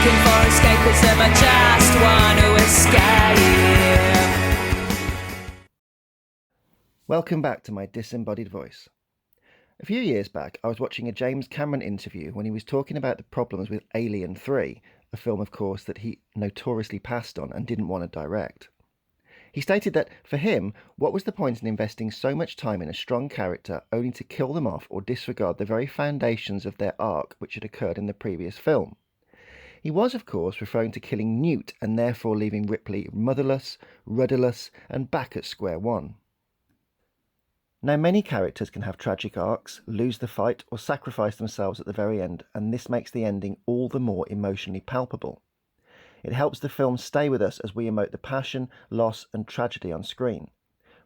looking for escapism, I just want to escape. Welcome back to my disembodied voice. A few years back, I was watching a James Cameron interview when he was talking about the problems with Alien 3, a film, of course, that he notoriously passed on and didn't want to direct. He stated that, for him, what was the point in investing so much time in a strong character only to kill them off or disregard the very foundations of their arc which had occurred in the previous film? He was, of course, referring to killing Newt and therefore leaving Ripley motherless, rudderless, and back at square one. Now, many characters can have tragic arcs, lose the fight, or sacrifice themselves at the very end, and this makes the ending all the more emotionally palpable. It helps the film stay with us as we emote the passion, loss, and tragedy on screen.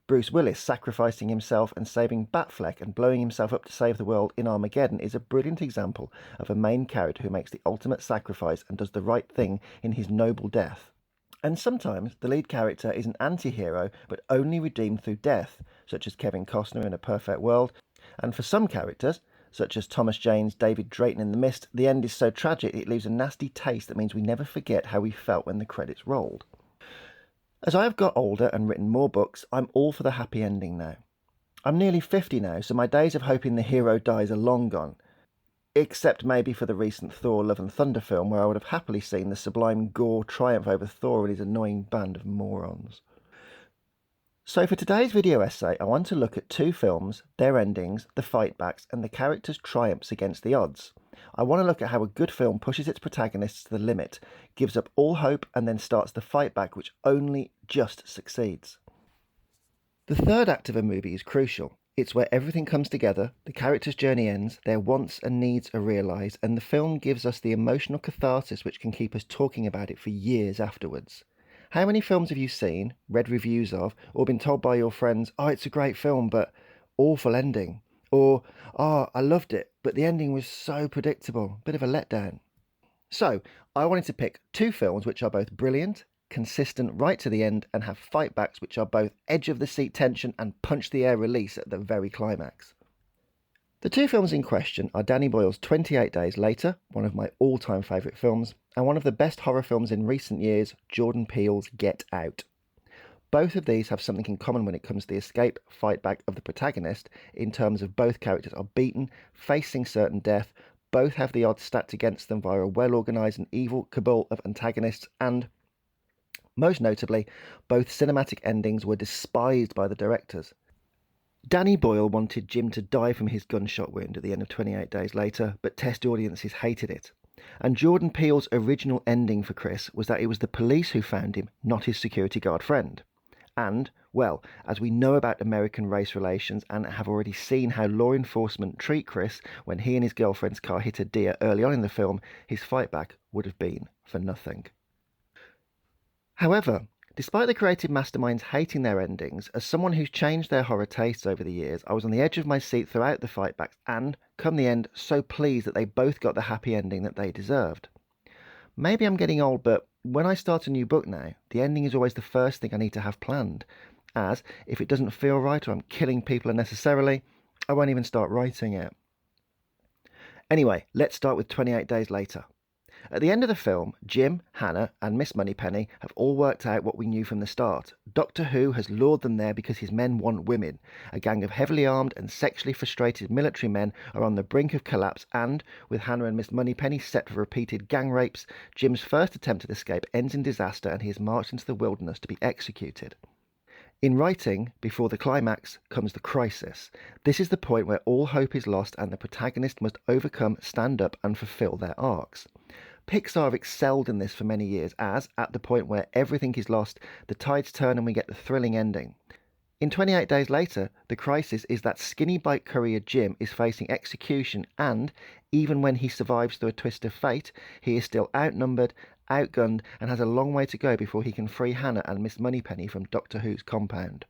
Bruce Willis sacrificing himself and saving Batfleck and blowing himself up to save the world in Armageddon is a brilliant example of a main character who makes the ultimate sacrifice and does the right thing in his noble death. And sometimes the lead character is an anti-hero but only redeemed through death, such as Kevin Costner in A Perfect World, and for some characters, such as Thomas Jane's David Drayton in The Mist, the end is so tragic it leaves a nasty taste that means we never forget how we felt when the credits rolled. As I have got older and written more books, I'm all for the happy ending now. I'm nearly 50 now, so my days of hoping the hero dies are long gone, except maybe for the recent Thor Love and Thunder film, where I would have happily seen the sublime Gore triumph over Thor and his annoying band of morons. So for today's video essay, I want to look at two films, their endings, the fightbacks, and the characters' triumphs against the odds. I want to look at how a good film pushes its protagonists to the limit, gives up all hope, and then starts the fightback which only just succeeds. The third act of a movie is crucial. It's where everything comes together, the character's journey ends, their wants and needs are realised, and the film gives us the emotional catharsis which can keep us talking about it for years afterwards. How many films have you seen, read reviews of, or been told by your friends, oh, it's a great film, but awful ending? Or, oh, I loved it, but the ending was so predictable, bit of a letdown. So, I wanted to pick two films which are both brilliant, consistent right to the end, and have fightbacks which are both edge-of-the-seat tension and punch-the-air release at the very climax. The two films in question are Danny Boyle's 28 Days Later, one of my all-time favourite films, and one of the best horror films in recent years, Jordan Peele's Get Out. Both of these have something in common when it comes to the escape fightback of the protagonist, in terms of both characters are beaten, facing certain death, both have the odds stacked against them via a well-organised and evil cabal of antagonists, and, most notably, both cinematic endings were despised by the directors. Danny Boyle wanted Jim to die from his gunshot wound at the end of 28 Days Later, but test audiences hated it. And Jordan Peele's original ending for Chris was that it was the police who found him, not his security guard friend. And, well, as we know about American race relations and have already seen how law enforcement treat Chris when he and his girlfriend's car hit a deer early on in the film, his fightback would have been for nothing. However, despite the creative masterminds hating their endings, as someone who's changed their horror tastes over the years, I was on the edge of my seat throughout the fightbacks and, come the end, so pleased that they both got the happy ending that they deserved. Maybe I'm getting old, but when I start a new book now, the ending is always the first thing I need to have planned, as if it doesn't feel right or I'm killing people unnecessarily, I won't even start writing it. Anyway, let's start with 28 Days Later. At the end of the film, Jim, Hannah and Miss Moneypenny have all worked out what we knew from the start. Doctor Who has lured them there because his men want women. A gang of heavily armed and sexually frustrated military men are on the brink of collapse and, with Hannah and Miss Moneypenny set for repeated gang rapes, Jim's first attempt at escape ends in disaster and he is marched into the wilderness to be executed. In writing, before the climax, comes the crisis. This is the point where all hope is lost and the protagonist must overcome, stand up and fulfill their arcs. Pixar have excelled in this for many years as, at the point where everything is lost, the tides turn and we get the thrilling ending. In 28 Days Later, the crisis is that skinny bike courier Jim is facing execution and, even when he survives through a twist of fate, he is still outnumbered, outgunned and has a long way to go before he can free Hannah and Miss Moneypenny from Doctor Who's compound.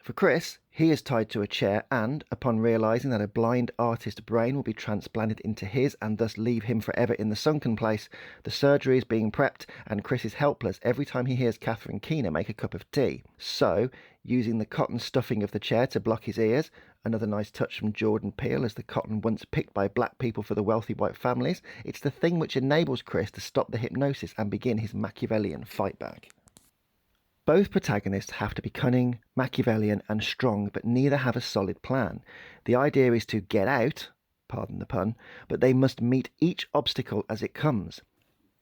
For Chris, he is tied to a chair and, upon realising that a blind artist's brain will be transplanted into his and thus leave him forever in the sunken place, the surgery is being prepped and Chris is helpless every time he hears Catherine Keener make a cup of tea. So, using the cotton stuffing of the chair to block his ears, another nice touch from Jordan Peele as the cotton once picked by black people for the wealthy white families, it's the thing which enables Chris to stop the hypnosis and begin his Machiavellian fight back. Both protagonists have to be cunning, Machiavellian and strong, but neither have a solid plan. The idea is to get out, pardon the pun, but they must meet each obstacle as it comes.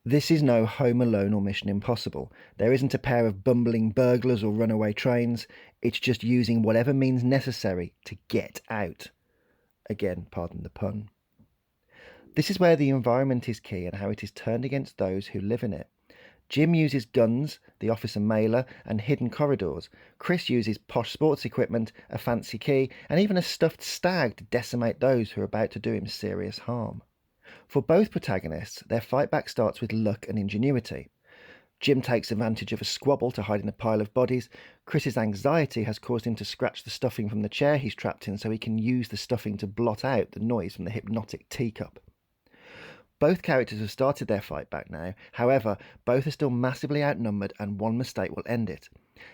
This is no Home Alone or Mission Impossible. There isn't a pair of bumbling burglars or runaway trains. It's just using whatever means necessary to get out. Again, pardon the pun. This is where the environment is key and how it is turned against those who live in it. Jim uses guns, the officer mailer, and hidden corridors. Chris uses posh sports equipment, a fancy key, and even a stuffed stag to decimate those who are about to do him serious harm. For both protagonists, their fight back starts with luck and ingenuity. Jim takes advantage of a squabble to hide in a pile of bodies. Chris's anxiety has caused him to scratch the stuffing from the chair he's trapped in so he can use the stuffing to blot out the noise from the hypnotic teacup. Both characters have started their fight back now, however, both are still massively outnumbered and one mistake will end it.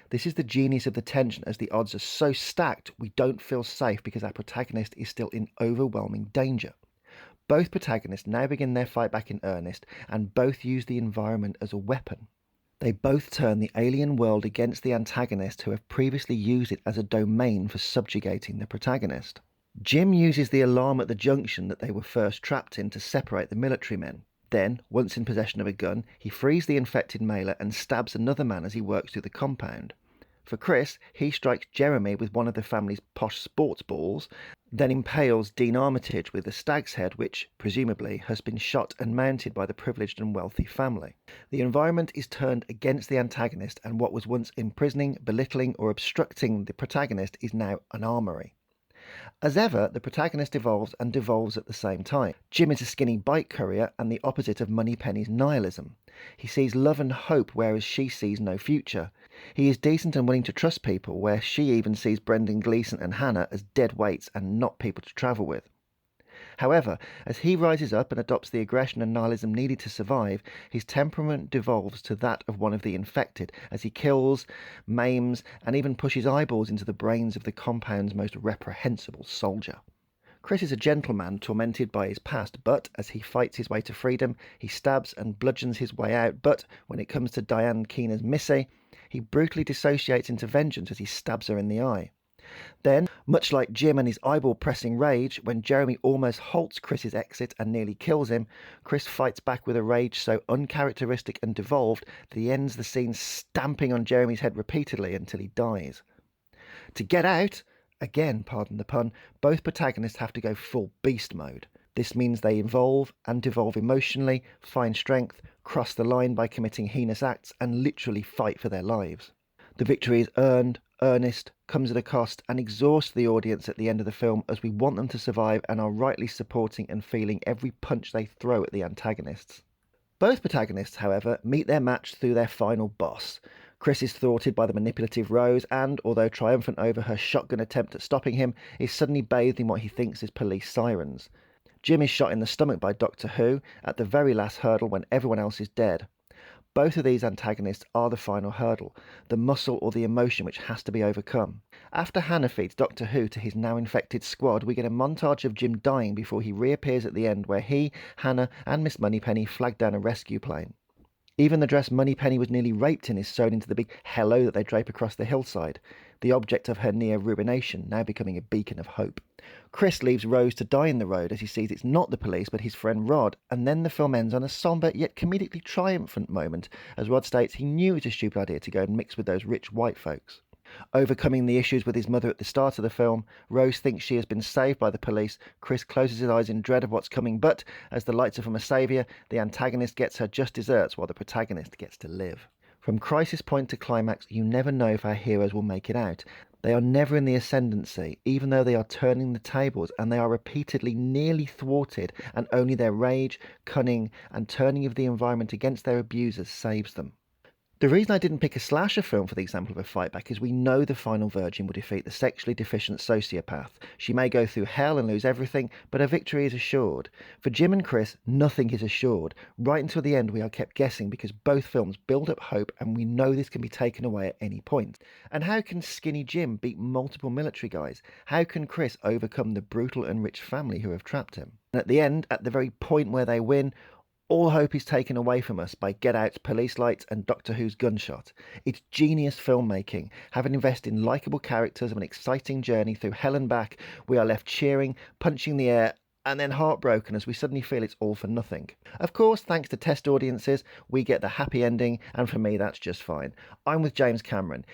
This is the genius of the tension, as the odds are so stacked we don't feel safe because our protagonist is still in overwhelming danger. Both protagonists now begin their fight back in earnest and both use the environment as a weapon. They both turn the alien world against the antagonist who have previously used it as a domain for subjugating the protagonist. Jim uses the alarm at the junction that they were first trapped in to separate the military men. Then, once in possession of a gun, he frees the infected mailer and stabs another man as he works through the compound. For Chris, he strikes Jeremy with one of the family's posh sports balls, then impales Dean Armitage with a stag's head which, presumably, has been shot and mounted by the privileged and wealthy family. The environment is turned against the antagonist and what was once imprisoning, belittling or obstructing the protagonist is now an armoury. As ever, the protagonist evolves and devolves at the same time. Jim is a skinny bike courier and the opposite of Moneypenny's nihilism. He sees love and hope whereas she sees no future. He is decent and willing to trust people where she even sees Brendan Gleeson and Hannah as dead weights and not people to travel with. However, as he rises up and adopts the aggression and nihilism needed to survive, his temperament devolves to that of one of the infected, as he kills, maims, and even pushes eyeballs into the brains of the compound's most reprehensible soldier. Chris is a gentleman tormented by his past, but as he fights his way to freedom, he stabs and bludgeons his way out, but when it comes to Diane Keener's Missy, he brutally dissociates into vengeance as he stabs her in the eye. Then, much like Jim and his eyeball-pressing rage, when Jeremy almost halts Chris's exit and nearly kills him, Chris fights back with a rage so uncharacteristic and devolved that he ends the scene stamping on Jeremy's head repeatedly until he dies. To get out, again, pardon the pun, both protagonists have to go full beast mode. This means they evolve and devolve emotionally, find strength, cross the line by committing heinous acts, and literally fight for their lives. The victory is earned, earnest, comes at a cost, and exhausts the audience at the end of the film as we want them to survive and are rightly supporting and feeling every punch they throw at the antagonists. Both protagonists, however, meet their match through their final boss. Chris is thwarted by the manipulative Rose and, although triumphant over her shotgun attempt at stopping him, is suddenly bathed in what he thinks is police sirens. Jim is shot in the stomach by Doctor Who at the very last hurdle when everyone else is dead. Both of these antagonists are the final hurdle, the muscle or the emotion which has to be overcome. After Hannah feeds Doctor Who to his now infected squad, we get a montage of Jim dying before he reappears at the end where he, Hannah and Miss Moneypenny flag down a rescue plane. Even the dress Moneypenny was nearly raped in is sewn into the big hello that they drape across the hillside, the object of her near ruination now becoming a beacon of hope. Chris leaves Rose to die in the road as he sees it's not the police but his friend Rod, and then the film ends on a sombre yet comedically triumphant moment as Rod states he knew it was a stupid idea to go and mix with those rich white folks. Overcoming the issues with his mother at the start of the film, Rose thinks she has been saved by the police. Chris closes his eyes in dread of what's coming, but as the lights are from a saviour, the antagonist gets her just desserts while the protagonist gets to live. From crisis point to climax, you never know if our heroes will make it out. They are never in the ascendancy, even though they are turning the tables, and they are repeatedly nearly thwarted, and only their rage, cunning, and turning of the environment against their abusers saves them. The reason I didn't pick a slasher film for the example of a fightback is we know the final virgin will defeat the sexually deficient sociopath. She may go through hell and lose everything, but her victory is assured. For Jim and Chris, nothing is assured. Right until the end, we are kept guessing because both films build up hope and we know this can be taken away at any point. And how can skinny Jim beat multiple military guys? How can Chris overcome the brutal and rich family who have trapped him? And at the end, at the very point where they win, all hope is taken away from us by Get Out's police lights and Doctor Who's gunshot. It's genius filmmaking. Having invested in likeable characters of an exciting journey through hell and back, we are left cheering, punching the air, and then heartbroken as we suddenly feel it's all for nothing. Of course, thanks to test audiences, we get the happy ending, and for me that's just fine. I'm with James Cameron.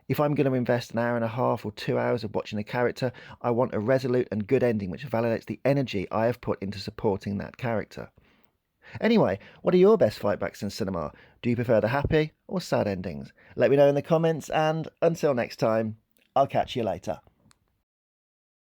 If I'm going to invest an hour and a half or 2 hours of watching a character, I want a resolute and good ending which validates the energy I have put into supporting that character. Anyway, what are your best fightbacks in cinema? Do you prefer the happy or sad endings? Let me know in the comments, and until next time, I'll catch you later.